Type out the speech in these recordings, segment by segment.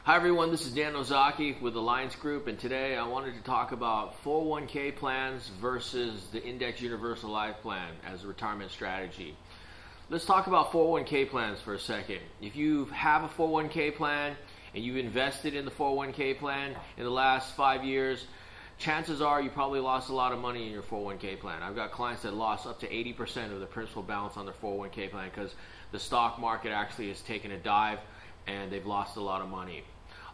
Hi everyone, this is Dan Ozaki with Alliance Group, and today I wanted to talk about 401k plans versus the Index Universal Life Plan as a retirement strategy. Let's talk about 401k plans for a second. If you have a 401k plan and you've invested in the 401k plan in the last 5 years, chances are you probably lost a lot of money in your 401k plan. I've got clients that lost up to 80% of the principal balance on their 401k plan because the stock market actually has taken a dive and they've lost a lot of money.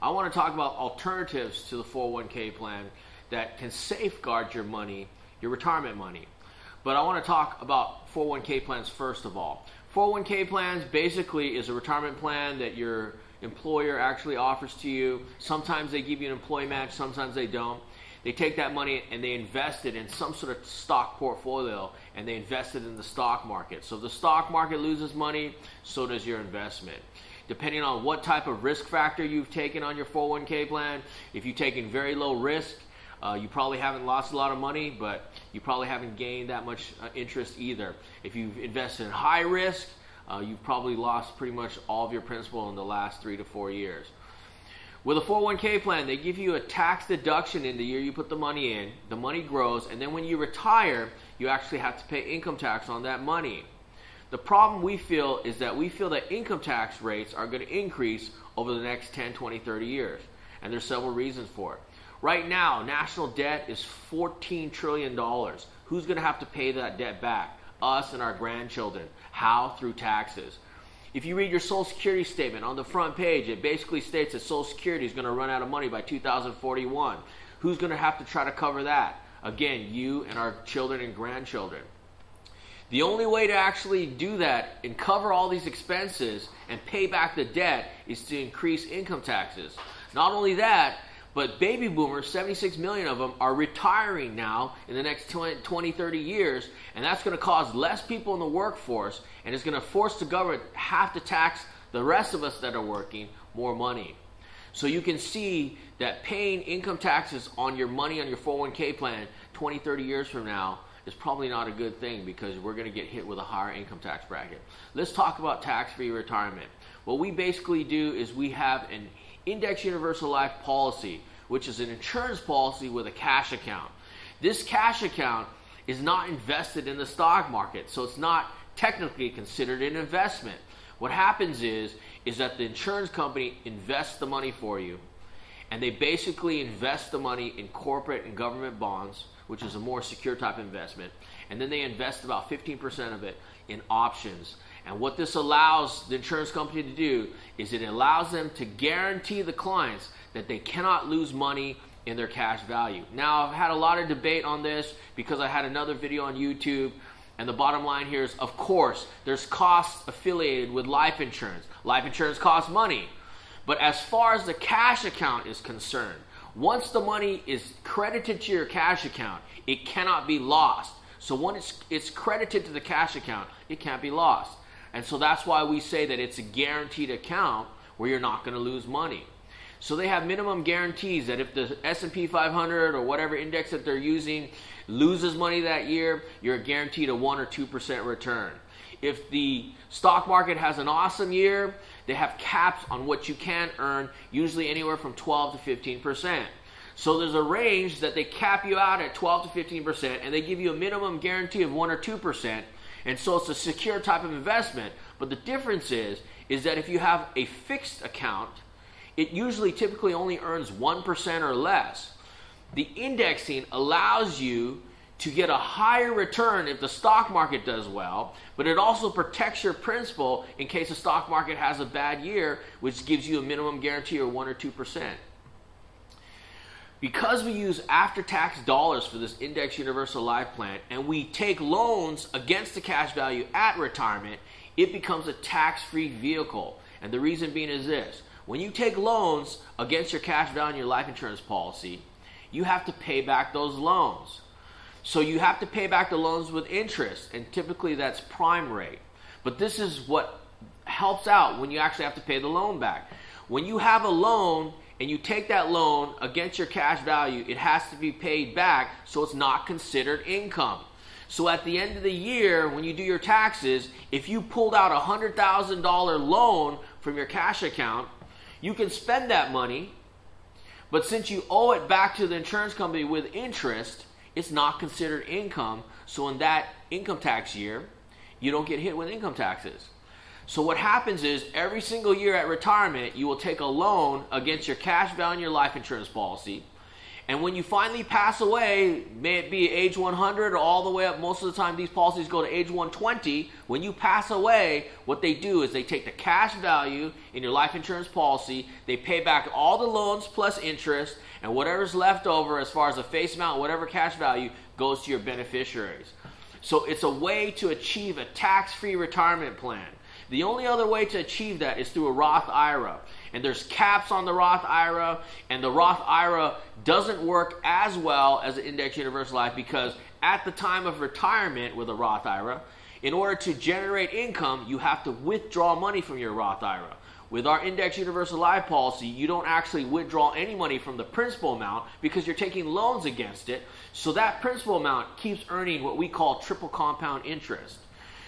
I want to talk about alternatives to the 401k plan that can safeguard your money, your retirement money. But I want to talk about 401k plans first of all. 401k plans basically is a retirement plan that your employer actually offers to you. Sometimes they give you an employee match, sometimes they don't. They take that money and they invest it in some sort of stock portfolio, and they invest it in the stock market. So if the stock market loses money, so does your investment. Depending on what type of risk factor you've taken on your 401k plan, if you've taken very low risk, you probably haven't lost a lot of money, but you probably haven't gained that much interest either. If you've invested in high risk, you've probably lost pretty much all of your principal in the last 3 to 4 years. With a 401k plan, they give you a tax deduction in the year you put the money in. The money grows, and then when you retire, you actually have to pay income tax on that money. The problem we feel is that we feel that income tax rates are going to increase over the next 10, 20, 30 years. And there's several reasons for it. Right now, national debt is $14 trillion. Who's going to have to pay that debt back? Us and our grandchildren. How? Through taxes. If you read your Social Security statement on the front page, it basically states that Social Security is going to run out of money by 2041. Who's going to have to try to cover that? Again, you and our children and grandchildren. The only way to actually do that and cover all these expenses and pay back the debt is to increase income taxes. Not only that, but baby boomers, 76 million of them, are retiring now in the next 20, 30 years, and that's going to cause less people in the workforce, and it's going to force the government to have to tax the rest of us that are working more money. So you can see that paying income taxes on your money on your 401k plan 20, 30 years from now is probably not a good thing because we're going to get hit with a higher income tax bracket. Let's talk about tax-free retirement. What we basically do is we have an Index Universal Life policy, which is an insurance policy with a cash account. This cash account is not invested in the stock market, so it's not technically considered an investment. What happens is that the insurance company invests the money for you, and they basically invest the money in corporate and government bonds, which is a more secure type investment, and then they invest about 15% of it in options. And what this allows the insurance company to do is it allows them to guarantee the clients that they cannot lose money in their cash value. Now, I've had a lot of debate on this because I had another video on YouTube, and the bottom line here is, of course, there's costs affiliated with life insurance. Life insurance costs money. But as far as the cash account is concerned, once the money is credited to your cash account, it cannot be lost. So once it's credited to the cash account, it can't be lost. And so that's why we say that it's a guaranteed account where you're not going to lose money. So they have minimum guarantees that if the S&P 500 or whatever index that they're using loses money that year, you're guaranteed a 1 or 2% return. If the stock market has an awesome year, they have caps on what you can earn, usually anywhere from 12 to 15%. So there's a range that they cap you out at 12 to 15%, and they give you a minimum guarantee of 1 or 2%. And so it's a secure type of investment. But the difference is that if you have a fixed account, it usually typically only earns 1% or less. The indexing allows you to get a higher return if the stock market does well, but it also protects your principal in case the stock market has a bad year, which gives you a minimum guarantee of 1 or 2%. Because we use after-tax dollars for this Index Universal Life Plan, and we take loans against the cash value at retirement, it becomes a tax-free vehicle. And the reason being is this: when you take loans against your cash value in your life insurance policy, you have to pay back those loans. So you have to pay back the loans with interest, and typically that's prime rate. But this is what helps out when you actually have to pay the loan back. When you have a loan and you take that loan against your cash value, it has to be paid back, so it's not considered income. So at the end of the year, when you do your taxes, if you pulled out a $100,000 loan from your cash account, you can spend that money, but since you owe it back to the insurance company with interest, it's not considered income. So in that income tax year, you don't get hit with income taxes. So what happens is every single year at retirement, you will take a loan against your cash value in your life insurance policy. And when you finally pass away, may it be age 100 or all the way up, most of the time these policies go to age 120. When you pass away, what they do is they take the cash value in your life insurance policy, they pay back all the loans plus interest, and whatever's left over as far as the face amount, whatever cash value, goes to your beneficiaries. So it's a way to achieve a tax-free retirement plan. The only other way to achieve that is through a Roth IRA. And there's caps on the Roth IRA, and the Roth IRA doesn't work as well as the Index Universal Life because at the time of retirement with a Roth IRA, in order to generate income, you have to withdraw money from your Roth IRA. With our Index Universal Life policy, you don't actually withdraw any money from the principal amount because you're taking loans against it. So that principal amount keeps earning what we call triple compound interest.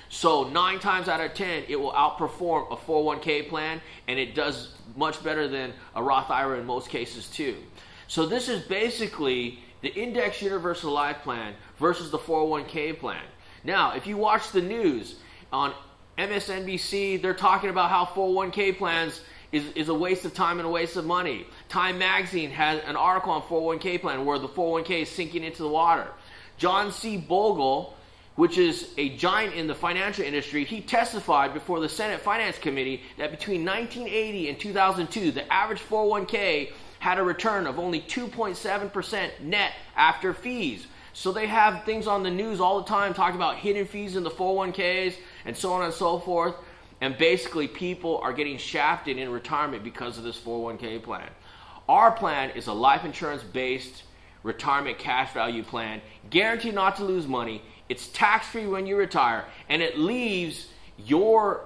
So 9 times out of 10, it will outperform a 401k plan, and it does much better than a Roth IRA in most cases too. So this is basically the Index Universal Life plan versus the 401k plan. Now, if you watch the news on MSNBC, they're talking about how 401k plans is a waste of time and a waste of money. Time Magazine has an article on 401k plan where the 401k is sinking into the water. John C. Bogle, which is a giant in the financial industry, he testified before the Senate Finance Committee that between 1980 and 2002, the average 401k had a return of only 2.7% net after fees. So they have things on the news all the time talking about hidden fees in the 401ks and so on and so forth. And basically people are getting shafted in retirement because of this 401k plan. Our plan is a life insurance based retirement cash value plan, guaranteed not to lose money. It's tax-free when you retire, and it leaves your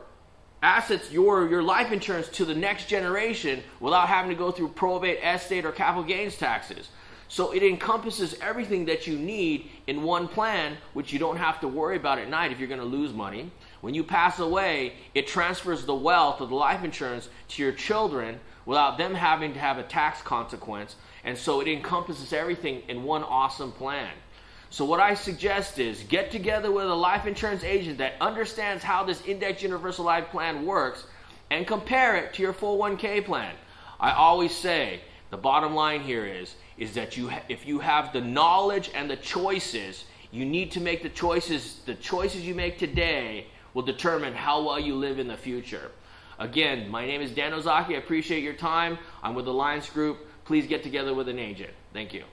assets, your life insurance to the next generation without having to go through probate, estate, or capital gains taxes. So it encompasses everything that you need in one plan, which you don't have to worry about at night if you're going to lose money. When you pass away, it transfers the wealth of the life insurance to your children without them having to have a tax consequence. And so it encompasses everything in one awesome plan. So what I suggest is get together with a life insurance agent that understands how this Index Universal Life plan works and compare it to your 401k plan. I always say the bottom line here is that if you have the knowledge and the choices, you need to make the choices. The choices you make today will determine how well you live in the future. Again, my name is Dan Ozaki. I appreciate your time. I'm with the Alliance Group. Please get together with an agent. Thank you.